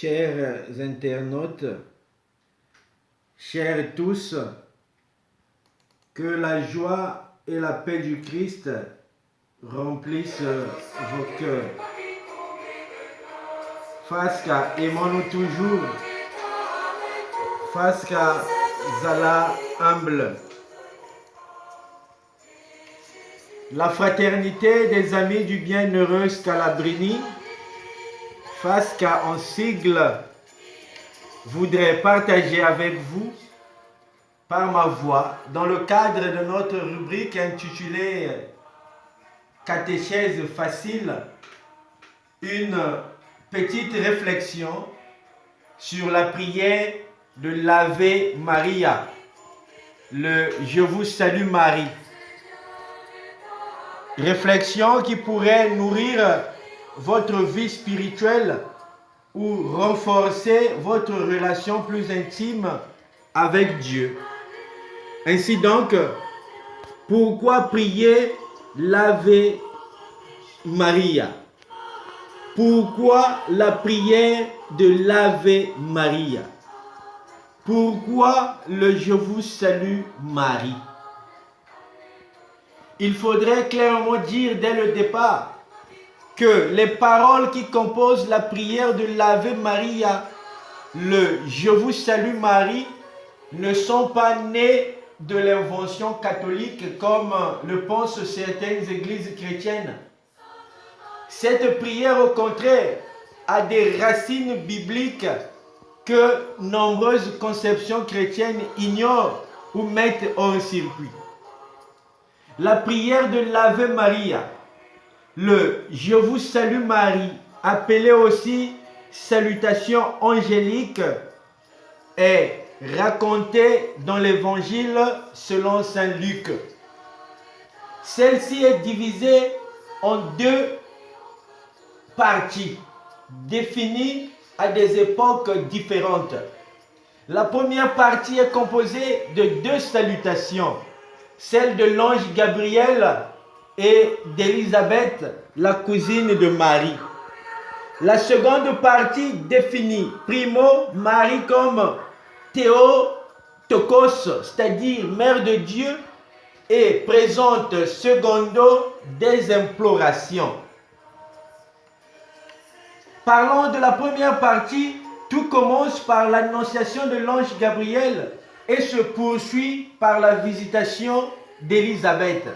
Chers internautes, chers tous, que la joie et la paix du Christ remplissent vos cœurs. Face qu'à aimons-nous toujours, face qu'à Zala humble. La fraternité des amis du bienheureux Scalabrini, face qu'à en sigle, voudrais partager avec vous, par ma voix, dans le cadre de notre rubrique intitulée Catéchèse facile, une petite réflexion sur la prière de l'Ave Maria, le Je vous salue Marie. Réflexion qui pourrait nourrir votre vie spirituelle ou renforcer votre relation plus intime avec Dieu. Ainsi donc, pourquoi prier l'Ave Maria? Pourquoi la prière de l'Ave Maria? Pourquoi le Je vous salue Marie? Il faudrait clairement dire dès le départ que les paroles qui composent la prière de l'Ave Maria, le Je vous salue Marie, ne sont pas nées de l'invention catholique comme le pensent certaines églises chrétiennes. Cette prière, au contraire, a des racines bibliques que nombreuses conceptions chrétiennes ignorent ou mettent hors circuit. La prière de l'Ave Maria, le Je vous salue Marie, appelé aussi salutation angélique, est racontée dans l'évangile selon saint Luc. Celle-ci est divisée en deux parties, définies à des époques différentes. La première partie est composée de deux salutations, celle de l'ange Gabriel et d'Élisabeth, la cousine de Marie. La seconde partie définit, primo, Marie comme Théotokos, c'est-à-dire mère de Dieu, et présente, secondo, des implorations. Parlons de la première partie. Tout commence par l'annonciation de l'ange Gabriel et se poursuit par la visitation d'Élisabeth.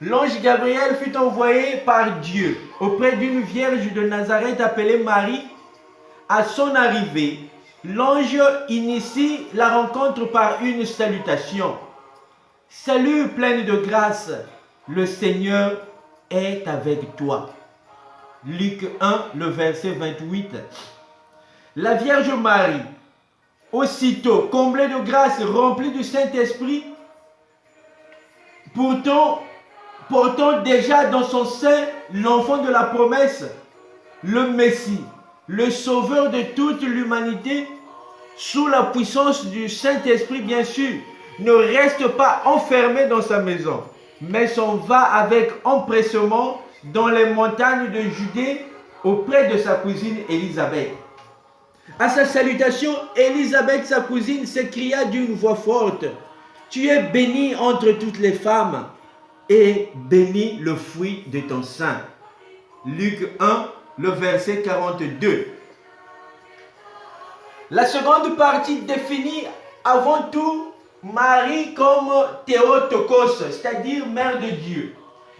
L'ange Gabriel fut envoyé par Dieu auprès d'une vierge de Nazareth appelée Marie. À son arrivée, l'ange initie la rencontre par une salutation. « Salut pleine de grâce, le Seigneur est avec toi. » Luc 1, le verset 28. La Vierge Marie, aussitôt comblée de grâce, remplie du Saint-Esprit, portant déjà dans son sein l'enfant de la promesse, le Messie, le sauveur de toute l'humanité, sous la puissance du Saint-Esprit bien sûr, ne reste pas enfermé dans sa maison, mais s'en va avec empressement dans les montagnes de Judée auprès de sa cousine Élisabeth. À sa salutation, Élisabeth, sa cousine, s'écria d'une voix forte, « Tu es bénie entre toutes les femmes, et béni le fruit de ton sein. » Luc 1, le verset 42. La seconde partie définit avant tout Marie comme Théotokos, c'est-à-dire mère de Dieu,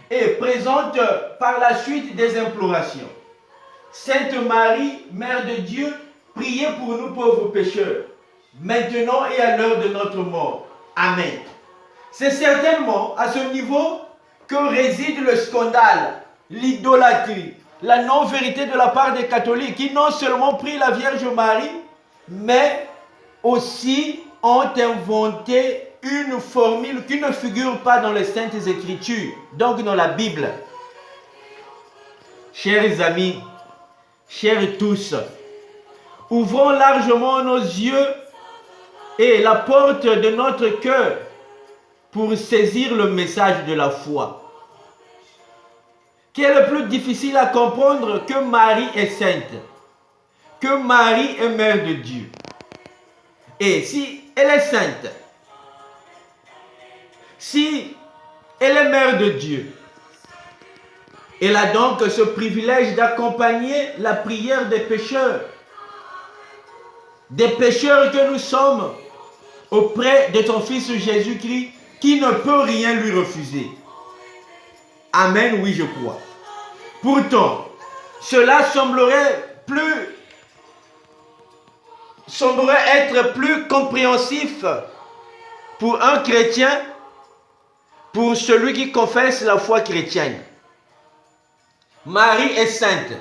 et présente par la suite des implorations. Sainte Marie, mère de Dieu, priez pour nous pauvres pécheurs, maintenant et à l'heure de notre mort. Amen. C'est certainement à ce niveau que réside le scandale, l'idolâtrie, la non-vérité de la part des catholiques qui non seulement prient la Vierge Marie, mais aussi ont inventé une formule qui ne figure pas dans les Saintes Écritures, donc dans la Bible. Chers amis, chers tous, ouvrons largement nos yeux et la porte de notre cœur pour saisir le message de la foi. Qui est le plus difficile à comprendre que Marie est sainte? que Marie est mère de Dieu. Et si elle est sainte, si elle est mère de Dieu, elle a donc ce privilège d'accompagner la prière des pécheurs. Des pécheurs que nous sommes auprès de ton Fils Jésus-Christ qui ne peut rien lui refuser. Amen, oui, je crois. Pourtant, cela semblerait être plus compréhensif pour un chrétien, pour celui qui confesse la foi chrétienne. Marie est sainte.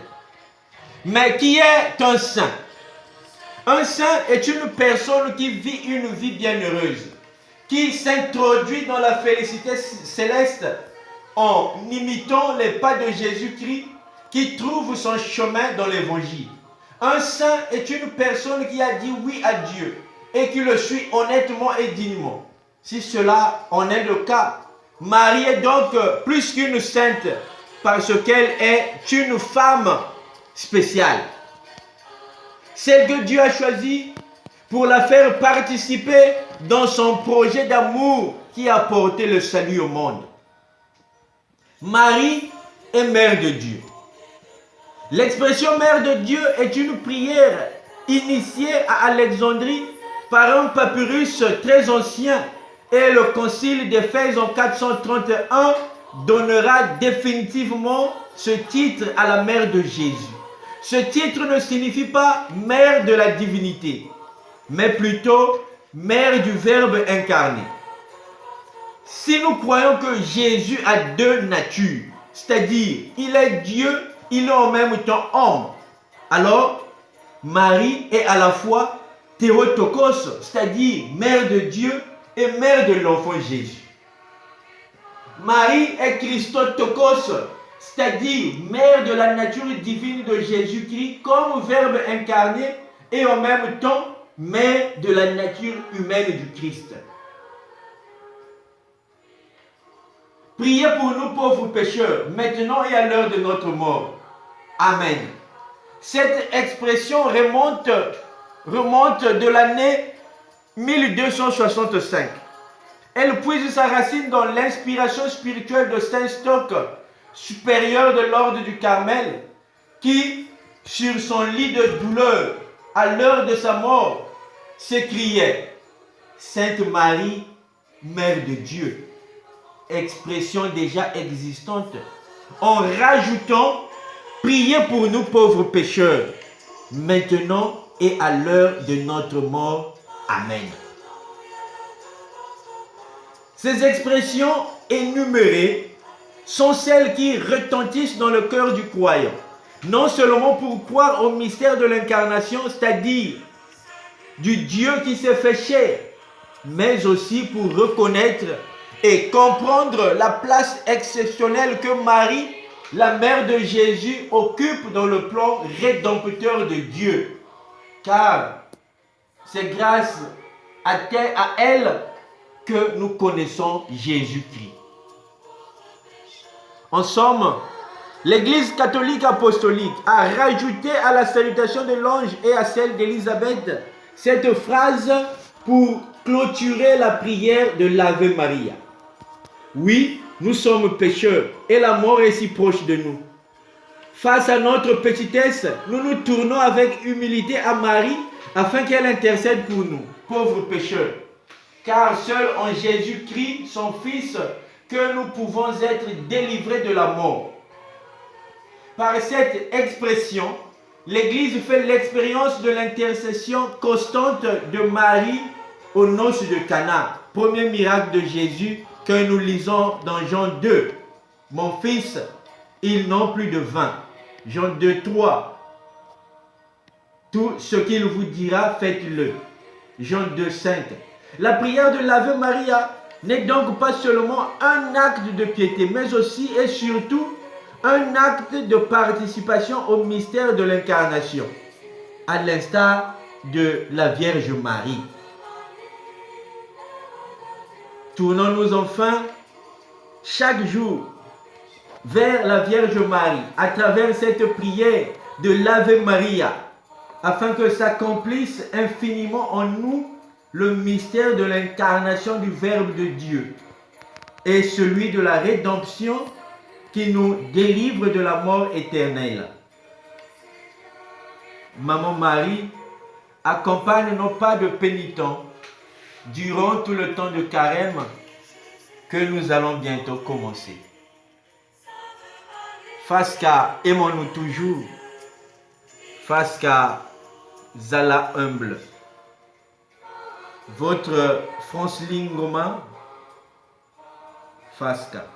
Mais qui est un saint? Un saint est une personne qui vit une vie bienheureuse, qui s'introduit dans la félicité céleste en imitant les pas de Jésus-Christ, qui trouve son chemin dans l'évangile. Un saint est une personne qui a dit oui à Dieu et qui le suit honnêtement et dignement. Si cela en est le cas, Marie est donc plus qu'une sainte parce qu'elle est une femme spéciale. Celle que Dieu a choisie pour la faire participer dans son projet d'amour qui a apporté le salut au monde. Marie est mère de Dieu. L'expression mère de Dieu est une prière initiée à Alexandrie par un papyrus très ancien et le concile d'Éphèse en 431 donnera définitivement ce titre à la mère de Jésus. Ce titre ne signifie pas mère de la divinité, mais plutôt mère du Verbe incarné. Si nous croyons que Jésus a deux natures, c'est-à-dire il est Dieu, il est en même temps homme, alors Marie est à la fois Théotokos, c'est-à-dire mère de Dieu et mère de l'enfant Jésus. Marie est Christotokos, c'est-à-dire mère de la nature divine de Jésus-Christ comme Verbe incarné et en même temps mère de la nature humaine du Christ. Priez pour nous pauvres pécheurs, maintenant et à l'heure de notre mort. Amen. Cette expression remonte de l'année 1265. Elle puise sa racine dans l'inspiration spirituelle de Saint Stock, supérieur de l'ordre du Carmel, qui, sur son lit de douleur, à l'heure de sa mort, s'écriait « Sainte Marie, Mère de Dieu », expression déjà existante, en rajoutant « Priez pour nous pauvres pécheurs, maintenant et à l'heure de notre mort. Amen ». Ces expressions énumérées sont celles qui retentissent dans le cœur du croyant, non seulement pour croire au mystère de l'incarnation, c'est-à-dire du Dieu qui s'est fait chair, mais aussi pour reconnaître et comprendre la place exceptionnelle que Marie, la mère de Jésus, occupe dans le plan rédempteur de Dieu. Car c'est grâce à elle que nous connaissons Jésus-Christ. En somme, l'Église catholique apostolique a rajouté à la salutation de l'ange et à celle d'Élisabeth cette phrase pour clôturer la prière de l'Ave Maria. Oui, nous sommes pécheurs et la mort est si proche de nous. Face à notre petitesse, nous nous tournons avec humilité à Marie afin qu'elle intercède pour nous, pauvres pécheurs. Car seul en Jésus-Christ, son Fils, que nous pouvons être délivrés de la mort. Par cette expression, l'Église fait l'expérience de l'intercession constante de Marie aux noces de Cana, premier miracle de Jésus que nous lisons dans Jean 2. Mon fils, ils n'ont plus de vin. Jean 2, 3. Tout ce qu'il vous dira, faites-le. Jean 2, 5. La prière de l'Ave Maria n'est donc pas seulement un acte de piété, mais aussi et surtout un acte de participation au mystère de l'incarnation, à l'instar de la Vierge Marie. Tournons-nous enfin chaque jour vers la Vierge Marie à travers cette prière de l'Ave Maria, afin que s'accomplisse infiniment en nous le mystère de l'incarnation du Verbe de Dieu et celui de la rédemption qui nous délivre de la mort éternelle. Maman Marie accompagne nos pas de pénitents durant tout le temps de carême que nous allons bientôt commencer. Fasca, aimons-nous toujours. Fasca, Zala humble. Votre Franceline Romain, Fasca.